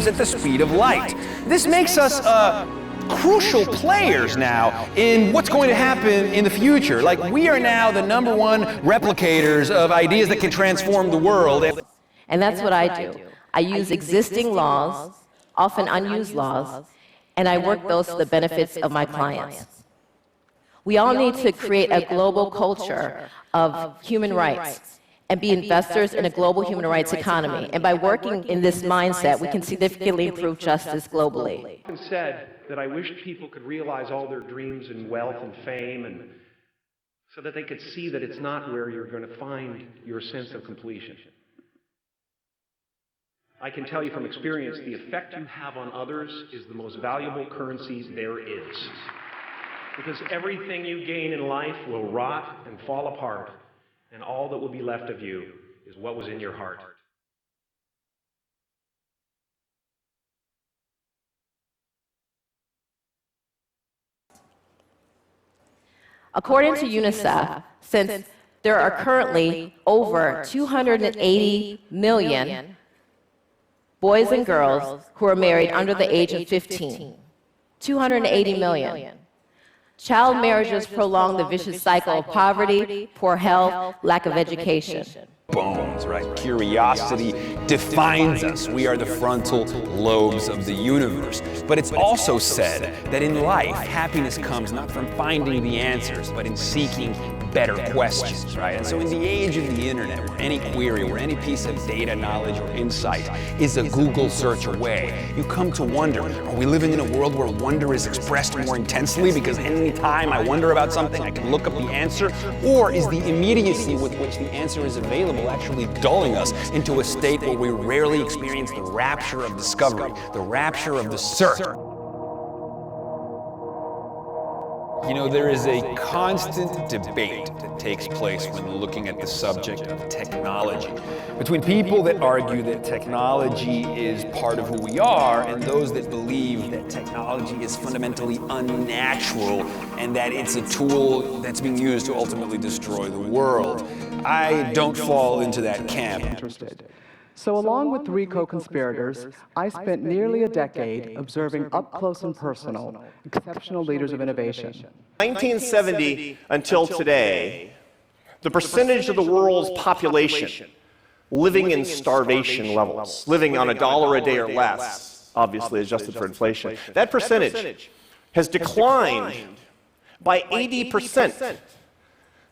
algorithms at the speed of light. This makes us crucial players now in what's going to happen in the future. Like, we are now the #1 replicators of ideas that can transform the world. And that's what I do. I use existing laws, often unused laws, and I work those to the benefits of my clients. We all need to create a global culture of human rights and be investors in a global human rights economy. And by working in this mindset, we can significantly improve justice globally. Often said that I wished people could realize all their dreams and wealth and fame, and so that they could see that it's not where you're going to find your sense of completion. I can tell you from experience, the effect you have on others is the most valuable currency there is. Because everything you gain in life will rot and fall apart, and all that will be left of you is what was in your heart. According to UNICEF, since there are currently over 280 million boys and girls who are married under the age of 15, 280 million. Child marriages prolong the vicious cycle of poverty, poor health, lack of education. Bones, right? Curiosity defines us. We are the frontal lobes of the universe. But it's also said that in life, happiness comes not from finding the answers, but in seeking better questions, right? And so in the age of the internet, where any query, where any piece of data, knowledge, or insight is a Google search away, you come to wonder, are we living in a world where wonder is expressed more intensely because any time I wonder about something, I can look up the answer? Or is the immediacy with which the answer is available actually dulling us into a state where we rarely experience the rapture of discovery, the rapture of the search? You know, there is a constant debate that takes place when looking at the subject of technology between people that argue that technology is part of who we are and those that believe that technology is fundamentally unnatural and that it's a tool that's being used to ultimately destroy the world. I don't fall into that camp. So along with 3 co-conspirators, I spent nearly a decade observing up close and personal exceptional leaders of innovation. 1970 until today, the percentage of the world's population living in starvation levels, living on $1 a day or less, obviously adjusted for inflation, that percentage has declined by 80%.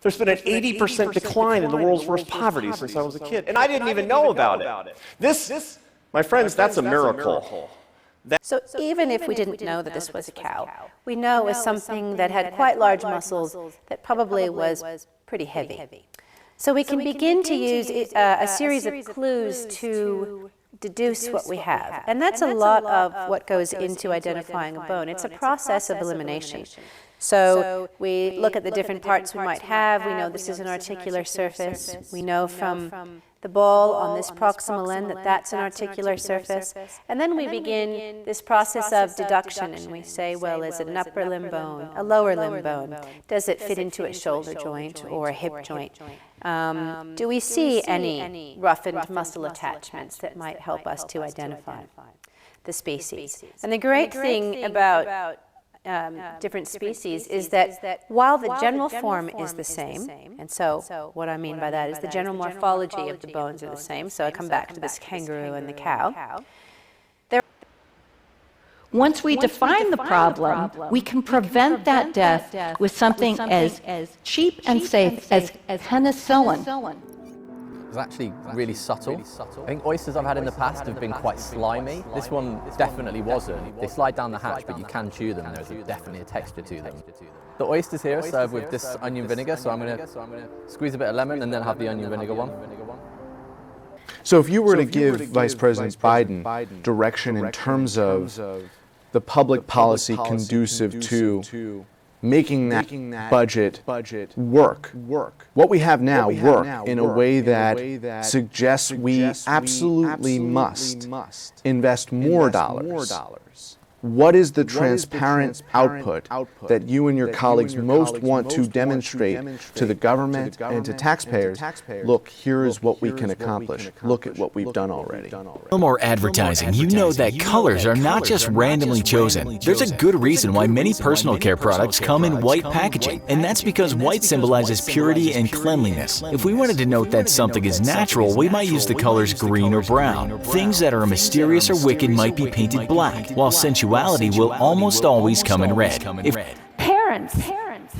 There's been an 80% decline in the world's worst poverty since I was a kid. And I didn't even know about it. This, my friends, that's a miracle. So even if we didn't know that this was a cow, we know it was something that had quite large muscles that probably was pretty heavy. So we can begin to use a series of clues to deduce what we have. And that's a lot of what goes into identifying a bone. It's a process of elimination. So we look at the different parts we might have. We know this is an articular surface. We know from the ball on this proximal end that that's an articular surface. And then we begin this process of deduction, and we say, well, is it an upper limb bone, a lower limb bone? Does it fit into a shoulder joint or a hip joint? Do we see any roughened muscle attachments that might help us to identify the species? And the great thing about different species is that while the general form is the same, and so what I mean by that is the general morphology of the bones are the same, so I come back to this kangaroo and the cow. Once we define the problem, we can prevent that death with something as cheap and safe as penicillin. It's actually really subtle. I think oysters I've had in the past have been quite slimy. This one definitely wasn't. They slide down the hatch, but you can chew them. There's definitely a texture to them. The oysters here are served with this onion vinegar, so I'm going to squeeze a bit of lemon and then have the onion vinegar one. So if you were to give Vice President Biden direction in terms of the public policy conducive to making that budget work, what we have now work in a way that suggests we absolutely must invest more dollars What is the transparent output that you and your colleagues most want to demonstrate to the government and to taxpayers? Look, here is what we can accomplish. Look at what we've done already. No more advertising. You know that colors are not just randomly chosen. There's a good reason why many personal care products come in white packaging, and that's because white symbolizes purity and cleanliness. If we wanted to note that something is natural, we might use the colors green or brown. Things that are mysterious or wicked might be painted black, while sensuality will almost always come in red. If Parents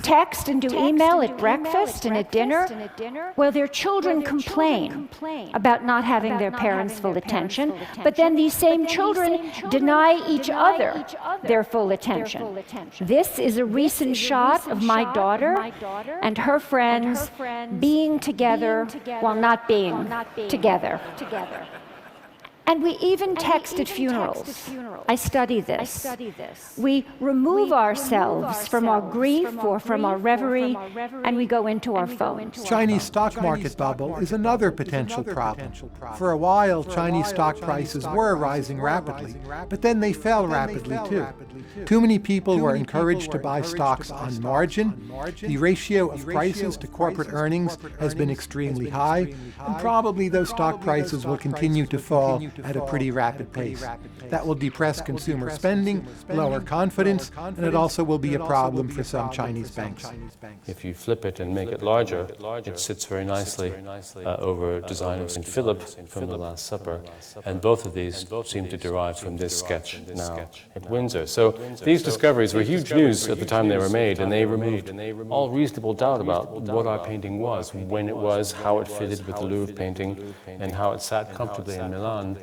text and do email at breakfast and at dinner, well, their children complain about not having their parents' full attention, but then these same children deny each other their full attention. This is a recent shot of my daughter and her friends being together while not being together. And we even text at funerals. I study this. We remove ourselves from our grief or from our reverie, and we go into our phones. Chinese stock market bubble is another potential problem. For a while, Chinese stock prices were rising rapidly, but then they fell rapidly too. Too many people were encouraged to buy stocks on margin. The ratio of prices to corporate earnings has been extremely high, and probably those stock prices will continue to fall at a pretty rapid pace. That will depress consumer spending, lower confidence, and it also will be a problem for some Chinese banks. If you flip it and make it larger, it sits very nicely over design of St. Philip from The Last Supper, and both of these seem to derive from this sketch now at Windsor. So these discoveries were huge news at the time they were made, and they removed all reasonable doubt about what our painting was, when it was, how it fitted with the Louvre painting, and how it sat comfortably in Milan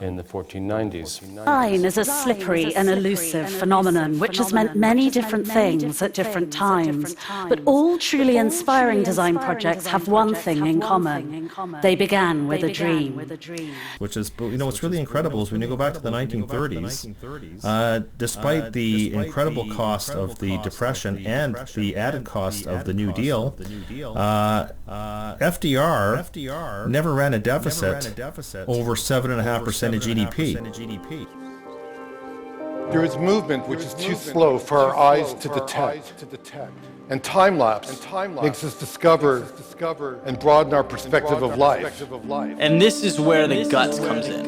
in the 1490s. Design is a slippery and elusive phenomenon which has meant many different things at different times. But all truly inspiring design projects have one thing in common. They began with a dream. Which is, what's really incredible is when you go back to the 1930s, despite the incredible cost of the Depression and the added cost of the New Deal, FDR never ran a deficit over 7.5% of GDP. There is movement which is too slow for our eyes to detect. And time-lapse makes us discover and broaden our perspective of life. And this is where the guts comes in.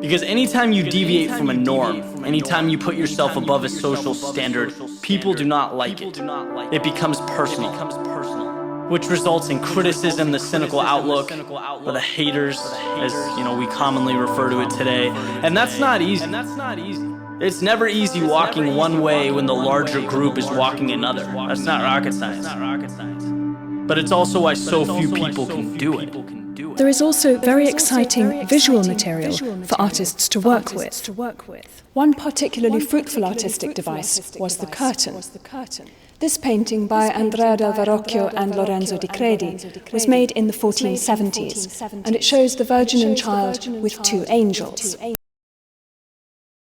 Because anytime you deviate from a norm, anytime you put yourself above a social standard, people do not like it. It becomes personal, which results in criticism, the cynical outlook, or the haters, as we commonly refer to it today. And that's not easy. It's never easy walking one way when the larger group is walking another. That's not rocket science. But it's also why so few people can do it. There is also very exciting visual material for artists to work with. One particularly fruitful artistic device was the curtain. This painting by Andrea del Verrocchio and Lorenzo di Credi was made in the 1470s, and it shows the Virgin and Child with two angels.